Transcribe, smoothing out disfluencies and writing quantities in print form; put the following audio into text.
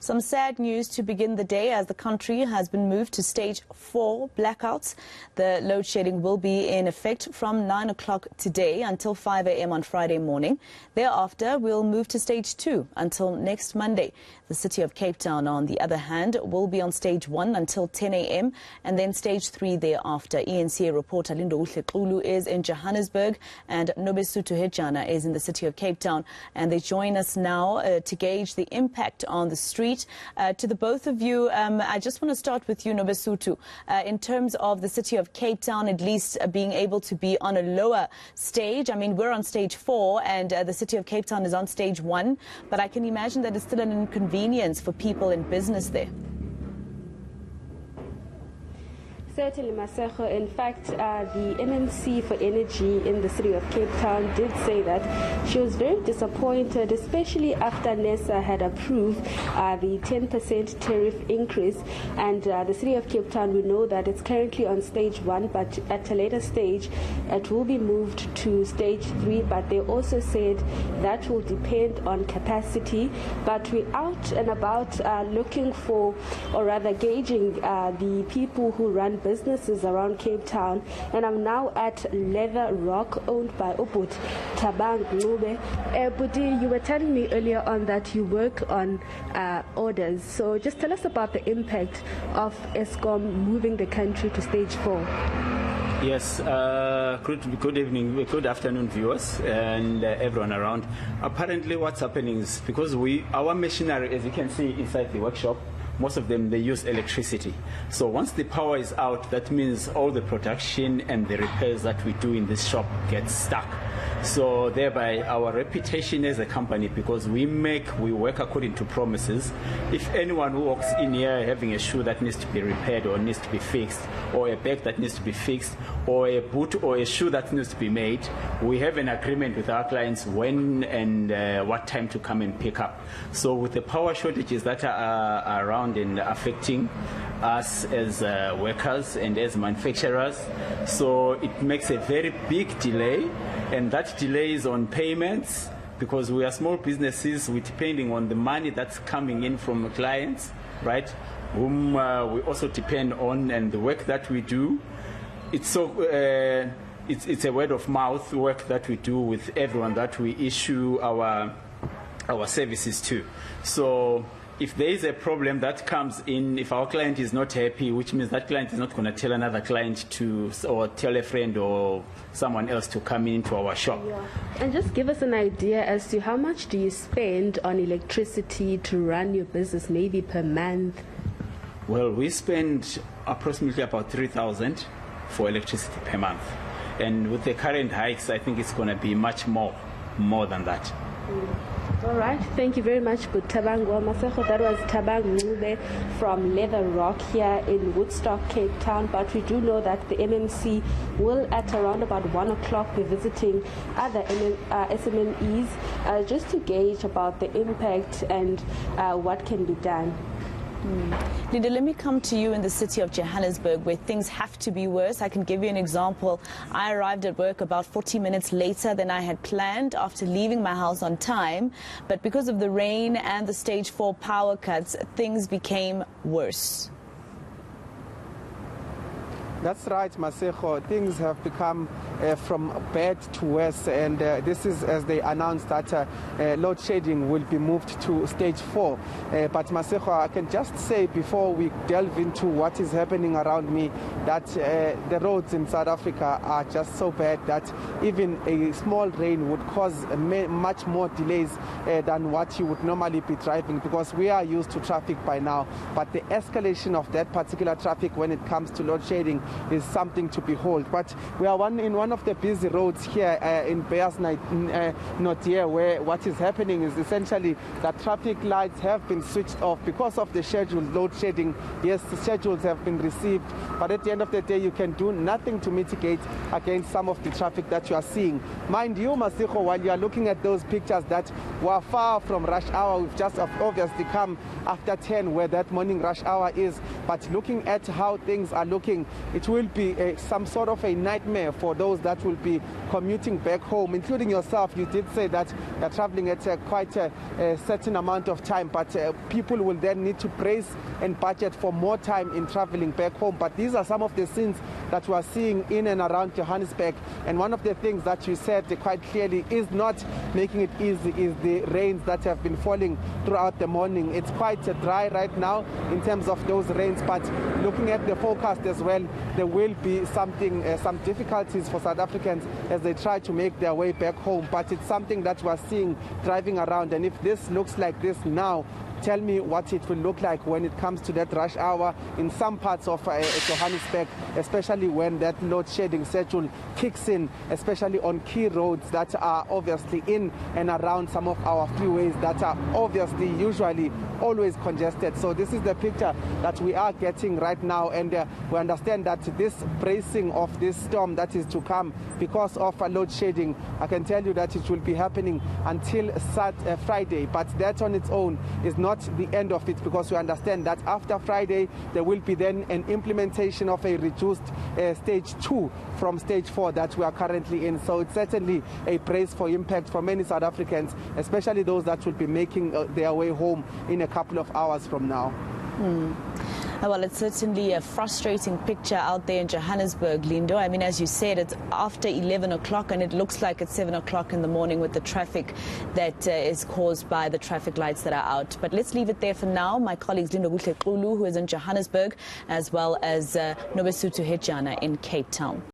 Some sad news to begin the day as the country has been moved to stage 4 blackouts. The load shedding will be in effect from 9 o'clock today until 5 a.m. on Friday morning. Thereafter, we'll move to stage 2 until next Monday. The city of Cape Town, on the other hand, will be on stage 1 until 10 a.m. and then stage 3 thereafter. eNCA reporter Lindokuhle Xulu is in Johannesburg and Nobesuthu Hejana is in the city of Cape Town. And they join us now to gauge the impact on the street. To the both of you, I just want to start with you, Nobesuthu. In terms of the city of Cape Town, at least being able to be on a lower stage. I mean, we're on stage 4 and the city of Cape Town is on stage 1. But I can imagine that it's still an inconvenience for people in business there. Certainly, Maseko. In fact, the MMC for Energy in the city of Cape Town did say that she was very disappointed, especially after NESA had approved the 10% tariff increase. And the city of Cape Town, we know that it's currently on stage 1, but at a later stage, it will be moved to stage 3. But they also said that will depend on capacity. But we're out and about looking for, or rather gauging the people who run businesses around Cape Town, and I'm now at Leather Rock, owned by Ubut Tabang Lube. Budi, you were telling me earlier on that you work on orders, so just tell us about the impact of Eskom moving the country to stage 4. Yes, good evening, good afternoon, viewers and everyone around. Apparently what's happening is because our machinery, as you can see inside the workshop, most of them, they use electricity. So once the power is out, that means all the production and the repairs that we do in this shop get stuck. So thereby our reputation as a company, because we work according to promises. If anyone who walks in here having a shoe that needs to be repaired or needs to be fixed, or a bag that needs to be fixed, or a boot or a shoe that needs to be made, we have an agreement with our clients when and what time to come and pick up. So with the power shortages that are around and affecting us as workers and as manufacturers, so it makes a very big delay, and that delay is on payments, because we are small businesses, we're depending on the money that's coming in from the clients, right, whom we also depend on, and the work that we do. It's a word of mouth work that we do with everyone that we issue our services to. So if there is a problem that comes in, if our client is not happy, which means that client is not going to tell another client to, or tell a friend or someone else to come into our shop. Yeah. And just give us an idea as to how much do you spend on electricity to run your business, maybe per month? Well, we spend approximately about 3,000 for electricity per month. And with the current hikes, I think it's going to be much more than that. All right, thank you very much, Tabang Maseko. That was Tabang Lube from Leather Rock here in Woodstock, Cape Town. But we do know that the MMC will, at around about 1 o'clock, be visiting other SMMEs just to gauge about the impact and what can be done. Linda, let me come to you in the city of Johannesburg, where things have to be worse. I can give you an example. I arrived at work about 40 minutes later than I had planned after leaving my house on time. But because of the rain and the stage 4 power cuts, things became worse. That's right, Maseko. Things have become from bad to worse, and this is as they announced that load shedding will be moved to stage 4. But Maseko, I can just say before we delve into what is happening around me that the roads in South Africa are just so bad that even a small rain would cause much more delays than what you would normally be driving, because we are used to traffic by now. But the escalation of that particular traffic when it comes to load shedding is something to behold. But we are in one of the busy roads here in Bears not here, where what is happening is essentially that traffic lights have been switched off because of the scheduled load shedding. Yes, the schedules have been received, but at the the end of the day, you can do nothing to mitigate against some of the traffic that you are seeing. Mind you, Masiko, while you are looking at those pictures that were far from rush hour, we've just obviously come after 10 where that morning rush hour is, but looking at how things are looking, it will be some sort of a nightmare for those that will be commuting back home, including yourself. You did say that you're traveling at quite a certain amount of time, but people will then need to brace and budget for more time in traveling back home. But these are some of the scenes that we are seeing in and around Johannesburg, and one of the things that you said quite clearly is not making it easy is the rains that have been falling throughout the morning. It's quite dry right now in terms of those rains, but looking at the forecast as well, there will be some difficulties for South Africans as they try to make their way back home. But it's something that we're seeing driving around, and if this looks like this now, tell me what it will look like when it comes to that rush hour in some parts of Johannesburg, especially when that load shedding schedule kicks in, especially on key roads that are obviously in and around some of our freeways that are obviously usually always congested. So this is the picture that we are getting right now, and we understand that this bracing of this storm that is to come because of load shedding, I can tell you that it will be happening until Friday, but that on its own is not the end of it, because we understand that after Friday there will be then an implementation of a reduced stage 2 from stage 4 that we are currently in. So it's certainly a brace for impact for many South Africans, especially those that will be making their way home in a couple of hours from now. Well, it's certainly a frustrating picture out there in Johannesburg, Lindo. I mean, as you said, it's after 11 o'clock and it looks like it's 7 o'clock in the morning with the traffic that is caused by the traffic lights that are out. But let's leave it there for now. My colleagues Lindokuhle Xulu, who is in Johannesburg, as well as Nobesuthu Hejana in Cape Town.